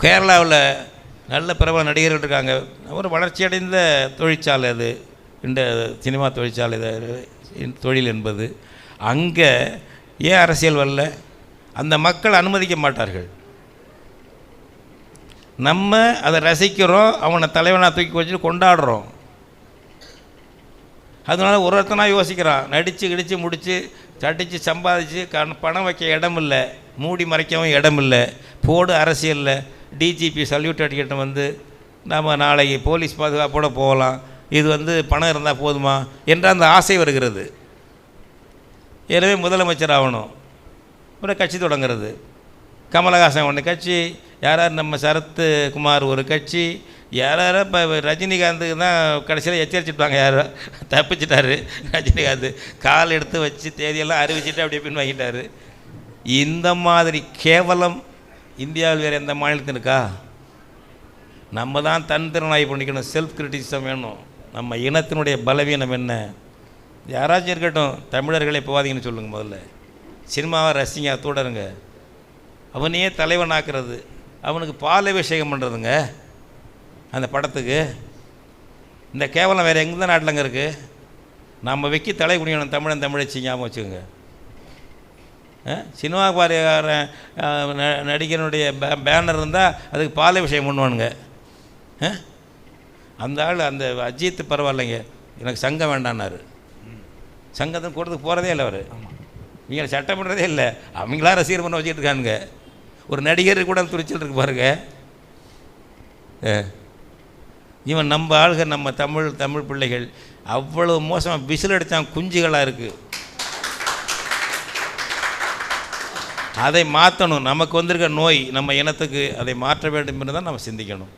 கேரளாவில் நல்ல பிரபல நடிகர்கள் இருக்காங்க. ஒரு வளர்ச்சியடைந்த தொழிற்சாலை அது, இந்த சினிமா தொழிற்சாலை தொழில் என்பது. அங்கே ஏன் அரசியல் வரல? அந்த மக்கள் அனுமதிக்க மாட்டார்கள். நம்ம அதை ரசிக்கிறோம், அவனை தலைவனாக தூக்கி வச்சுட்டு கொண்டாடுறோம். அதனால ஒருத்தனாக யோசிக்கிறான், நடித்து கிடித்து முடித்து தட்டிச்சு சம்பாதிச்சு பணம் வைக்க இடம் இல்லை, மூடி மறைக்கவும் இடம் இல்லை, போடு அரசியலில் டிஜிபி சல்யூட் அடிக்கிட்ட வந்து நம்ம நாளைக்கு போலீஸ் பாதுகாப்போடு போகலாம், இது பணம் இருந்தால் போதுமா என்ற அந்த ஆசை வருகிறது. எனவே முதலமைச்சர் ஆகணும், ஒரு கட்சி தொடங்கிறது. கமலஹாசன் ஒன்று கட்சி, யாரார் நம்ம சரத்குமார் ஒரு கட்சி, யாராரோ இப்போ ரஜினிகாந்துக்கு தான் கடைசியில் எச்சரிச்சுட்டாங்க, யாரோ தப்பிச்சிட்டாரு ரஜினிகாந்த், கால் எடுத்து வச்சு தேதியெல்லாம் அறிவிச்சிட்டு அப்படியே பின் வாங்கிட்டார். இந்த மாதிரி கேவலம் இந்தியாவில் வேறு எந்த மாநிலத்தில் இருக்கா? நம்ம தான் தன் திறனாய் பண்ணிக்கணும், செல்ஃப் கிரிட்டிசிசம் வேணும். நம்ம இனத்தினுடைய பலவீனம் என்ன? யாராச்சும் இருக்கட்டும், தமிழர்களே போவாதீங்கன்னு சொல்லுங்கள். முதல்ல சினிமாவை ரசிங்க, தொடருங்க. அவனையே தலைவனாக்குறது, அவனுக்கு பால் அபிஷேகம் பண்ணுறதுங்க அந்த படத்துக்கு. இந்த கேவலம் வேறு எங்கே தான் நாட்டிலங்க இருக்குது? நம்ம வைக்கி தலை குனியணும், தமிழன் தமிழச்சி ஞாபகம் வச்சுக்கோங்க. சினிமா பாரிகாரன் நடிகனுடைய பேனர் இருந்தால் அதுக்கு பால் அபிஷேகம் பண்ணுவானுங்க. அந்த ஆள் அந்த அஜித் பரவாயில்லைங்க, எனக்கு சங்கம் வேண்டான்னாரு. சங்கத்தை கூட்டத்துக்கு போகிறதே இல்லை அவர், இவங்களை சட்டம் பண்ணுறதே இல்லை, அவங்களா ரசிகர் பண்ண வச்சுக்கிட்டு இருக்கானுங்க. ஒரு நடிகர் கூட துணிச்சல் இருக்கு பாருங்க. இவன் நம்ம ஆளுக, நம்ம தமிழ் பிள்ளைகள் அவ்வளோ மோசமாக விசில் அடித்தான் குஞ்சுகளாக இருக்குது. அதை மாற்றணும். நமக்கு வந்திருக்க நோய் நம்ம இனத்துக்கு, அதை மாற்ற வேண்டும் என்று தான் நம்ம சிந்திக்கணும்.